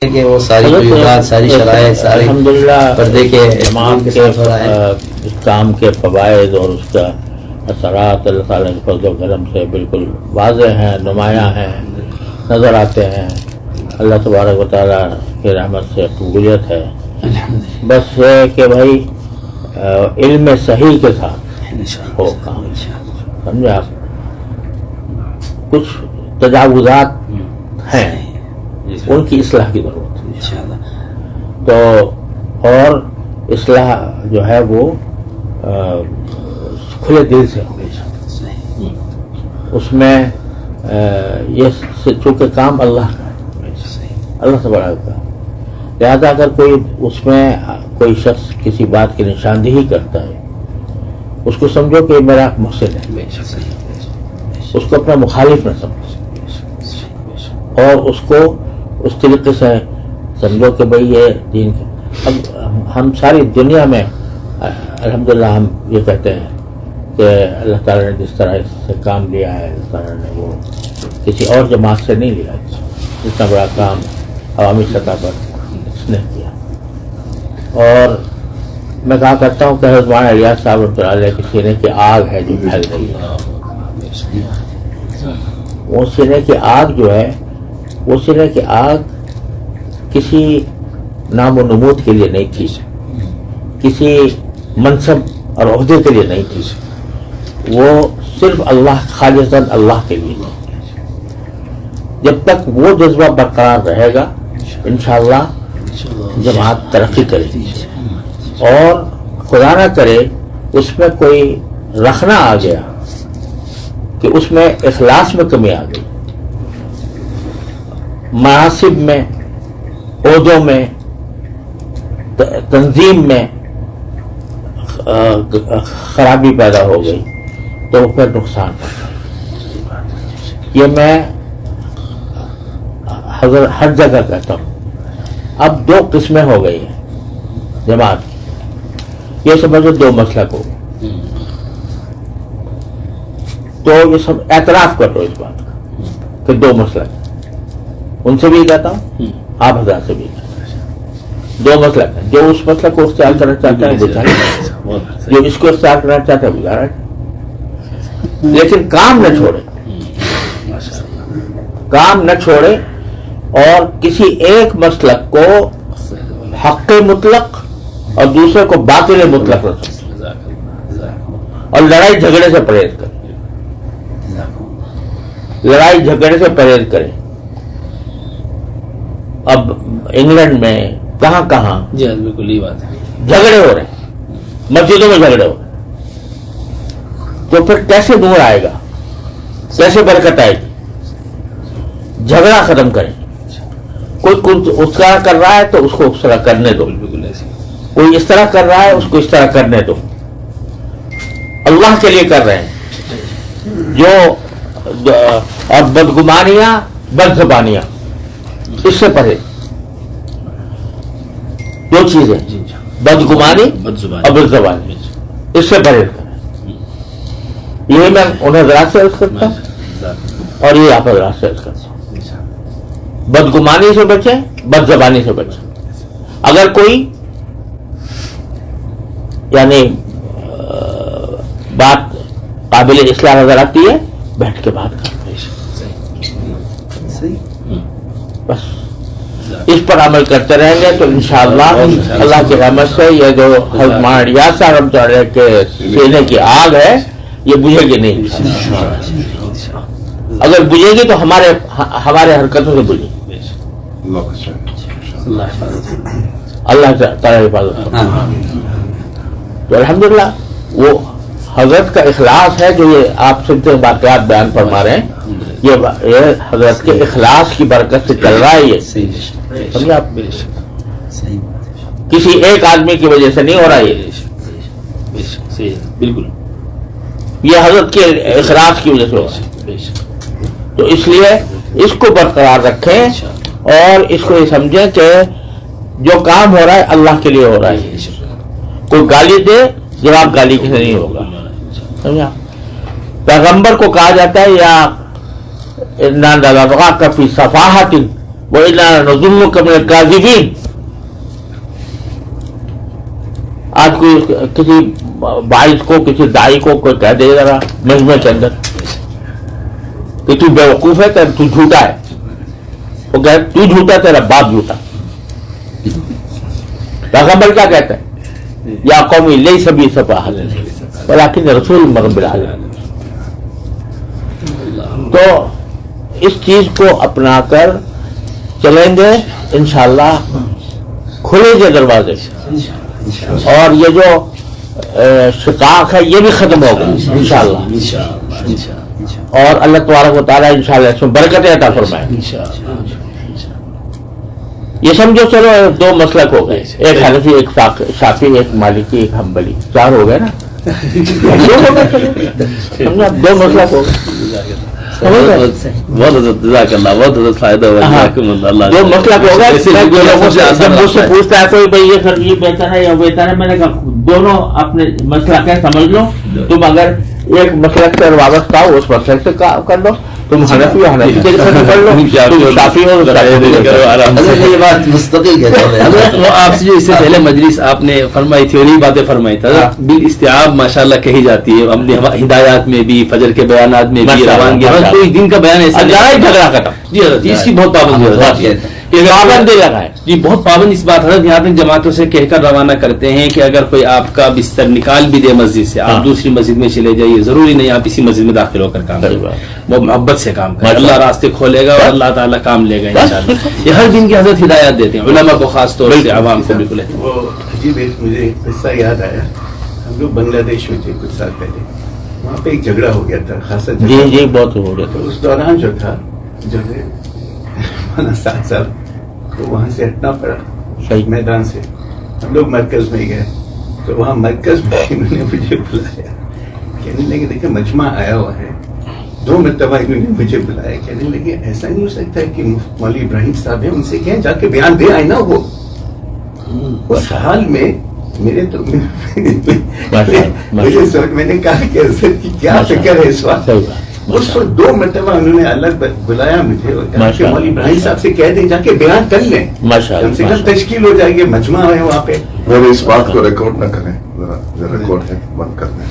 کہ وہ ساری وجوہات، ساری شرائط، ساری الحمدللہ پردے کے تمام کے اس کام کے فوائد اور اس کا اثرات اللہ تعالیٰ کے فضل و کرم سے بالکل واضح ہیں، نمایاں ہیں، نظر آتے ہیں۔ اللہ تبارک و تعالیٰ کی رحمت سے قبولیت ہے۔ بس یہ کہ بھائی علم صحیح کے ساتھ ہو کام، سمجھے آپ؟ کچھ تجاوزات ہیں، ان کی اصلاح کی ضرورت ہے تو، اور اصلاح جو ہے وہ کھلے دل سے ہو، اس میں یہ چونکہ کام اللہ کا ہے، اللہ تبارک کا، لہذا اگر کوئی اس میں کوئی شخص کسی بات کی نشاندہی کرتا ہے، اس کو سمجھو کہ میرا مقصد ہے، اس کو اپنا مخالف نہ سمجھو، اور اس کو اس طریقے سے سمجھو کہ بھئی یہ دین کا۔ اب ہم ساری دنیا میں الحمدللہ ہم یہ کہتے ہیں کہ اللہ تعالیٰ نے جس طرح اس سے کام لیا ہے، اللہ تعالیٰ نے وہ کسی اور جماعت سے نہیں لیا، اتنا بڑا کام عوامی سطح پر اس نے کیا۔ اور میں کہا کرتا ہوں کہ حضرت مولانا الیاس صاحب رحمۃ اللہ علیہ کے سینے کی آگ ہے جو پھیل رہی ہے، وہ سینے کی آگ جو ہے، وہ سینے کی آگ کسی نام و نمود کے لیے نہیں تھی، کسی منصب اور عہدے کے لیے نہیں تھی، وہ صرف اللہ، خالصاً اللہ کے لیے تھی۔ جب تک وہ جذبہ برقرار رہے گا انشاءاللہ جماعت ترقی کرے گی، اور خدا نہ کرے اس میں کوئی رخنا آ گیا کہ اس میں اخلاص میں کمی آ گئی، مناصب میں، عہدوں میں، تنظیم میں خرابی پیدا ہو گئی تو پھر نقصان ہوتا ہے۔ یہ میں ہر جگہ کہتا ہوں۔ اب دو قسمیں ہو گئی ہیں جماعت کی، یہ سمجھو دو مسلک ہو، تو یہ سب اعتراف کر لو اس بات کا کہ دو مسلک، ان سے بھی کہتا ہوں، آپ حضرات سے بھی کہتا ہوں، دو مسلک ہیں۔ جو اس مسلک کو اختیار کرنا چاہتا ہے وہ چاہے، جو اس کو اختیار کرنا چاہتا ہے وہ جا رہا ہے، لیکن کام نہ چھوڑے، کام نہ چھوڑے، اور کسی ایک مسلک کو حق مطلق اور دوسرے کو باطل مطلق رکھے، اور لڑائی جھگڑے سے پرہیز کرے، لڑائی جھگڑے سے پرہیز کرے۔ اب انگلینڈ میں کہاں کہاں جی بالکل یہ بات ہے، جھگڑے ہو رہے ہیں، مسجدوں میں جھگڑے ہو رہے ہیں، تو پھر کیسے نور آئے گا، کیسے برکت آئے گی؟ جھگڑا ختم کریں۔ کوئی اس طرح کر رہا ہے تو اس کو اس طرح کرنے دو، کوئی اس طرح کر رہا ہے اس کو اس طرح کرنے دو، اللہ کے لیے کر رہے ہیں۔ جو اور بدگمانیاں، بد زبانیاں، اس سے پرہیز، دو چیزیں، بدگمانی اور بد زبانی، اس سے پرہیز کریں۔ یہی میں ان حضرات سے عرض کرتا ہوں اور یہ آپ حضرات سے عرض کرتا ہوں، بدگمانی سے بچیں، بد زبانی سے بچیں۔ اگر کوئی یعنی بات قابل اصلاح نظر آتی ہے، بیٹھ کے بات کریں، بس اس پر عمل کرتے رہیں گے تو انشاءاللہ اللہ کی رحمت سے یہ جو حضرت مولانا الیاس صاحب رحمۃ اللہ علیہ کے سینے کی آگ ہے یہ بجھے گی نہیں۔ اگر بجھے گی تو ہمارے حرکتوں سے بجھے گی۔ اللہ تعالیٰ حفاظت کرے۔ تو الحمدللہ وہ حضرت کا اخلاص ہے جو یہ آپ سنتے واقعات بیان فرما رہے ہیں، یہ حضرت کے اخلاص کی برکت سے چل رہا ہے۔ یہ سمجھے آپ، کسی ایک آدمی کی وجہ سے نہیں ہو رہا، یہ بالکل یہ حضرت کے اخلاص کی وجہ سے ہو رہا ہے۔ تو اس لیے اس کو برقرار رکھیں اور اس کو یہ سمجھیں کہ جو کام ہو رہا ہے اللہ کے لیے ہو رہا ہے۔ کوئی گالی دے، جواب گالی کے سے نہیں ہوگا، سمجھا؟ پیغمبر کو کہا جاتا ہے یا فی صفاحت وَإِنَّا نَظُنُّكَ مِنَ الْكَاذِبِينَ. آج کوئی کسی باعث کو کسی داعی کو کوئی کہہ دے ذرا مجمع کے اندر کہ تو بیوقوف ہے تو جھوٹا ہے، وہ کہے تو جھوٹا تیرا باپ جھوٹا. پیغمبر کیا کہتا ہے؟ یا قومی لیس بی سفاہۃ ولکن رسول من رب العالمین. تو اس چیز کو اپنا کر چلیں گے انشاءاللہ کھلیں گے دروازے، اور یہ جو شقاق ہے یہ بھی ختم ہوگا انشاءاللہ، اور اللہ تبارک و تعالیٰ انشاءاللہ اس میں برکتیں عطا فرمائے. یہ سمجھو چلو دو مسلک ہو گئے، ایک حنفی، ایک شافعی، ایک مالکی، ایک حنبلی، چار ہو گئے نا. دو مسلک ہو گئے، بہت جزاک اللہ، بہت فائدہ ہوا. دو مسلک ہو گئے. جب مجھ سے پوچھتا ہے کوئی بھائی یہ سر یہ بہتر ہے یا بہتر ہے، میں نے کہا دونوں اپنے مسلک ہے سمجھ لو. تم اگر ایک مسلک سے وابستہ ہو اس مسلک سے کر لو، تم حنفی ہو حنفی کے ساتھ کر لو، تم شافعی ہو یہ بات مستقل حضرت وہ آپ سے جو اس سے پہلے مجلس آپ نے فرمائی تھی اور یہی باتیں فرمائی تھی بالاستیعاب ماشاءاللہ کہی جاتی ہے اپنی ہدایات میں بھی، فجر کے بیانات میں بھی، روانگی کوئی دن کا بیان ایسا جھگڑا ختم. جی حضرت اس کی بہت پابندی پابندی لگائے. جی بہت پابند اس بات حضرت یہاں تک جماعتوں سے کہہ کر روانہ کرتے ہیں کہ اگر کوئی آپ کا بستر نکال بھی دے مسجد سے، آپ دوسری مسجد میں چلے جائیے، ضروری نہیں آپ اسی مسجد میں داخل ہو کر کام کریں، وہ محبت سے کام کریں، اللہ راستے کھولے گا اور اللہ تعالیٰ کام لے گا انشاءاللہ. یہ ہر دن کی حضرت ہدایات دیتے ہیں علماء کو خاص طور سے، عوام کو بالکل. وہ عجیب ایک مجھے ایک قصہ یاد آیا. ہم لوگ بنگلہ دیش میں تھے کچھ سال پہلے، وہاں پہ ایک جھگڑا ہو گیا تھا خاصا. جی بہت ہو گیا تھا. اس دوران جو تھا جو ہے ساتھ ساتھ تو وہاں سے ہٹنا پڑا میدان سے. ہم لوگ مرکز میں گئے تو وہاں مرکز میں انہوں نے مجھے بلایا، کہنے لگے دیکھیں مجمع آیا ہوا ہے. 2 مرتبہ انہوں نے مجھے بلایا، کہنے لگے ایسا نہیں ہو سکتا ہے کہ مولوی ابراہیم صاحب ہیں، ان سے کہیں جا کے بیان دے آئے نا. وہ اس حال میں میرے تو میں نے کہا کہ حضرت کی کیا فکر ہے اس وقت. اس وقت 2 مرتبہ انہوں نے الگ بلایا مجھے اور کہا کہ مولوی ابراہیم صاحب سے کہہ دیں جا کے بیان کر لیں، کم سے کم تشکیل ہو جائے گی، مجمع ہے وہاں پہ. اس بات کو ریکارڈ نہ کریں، ریکارڈ ہے بند کر دیں.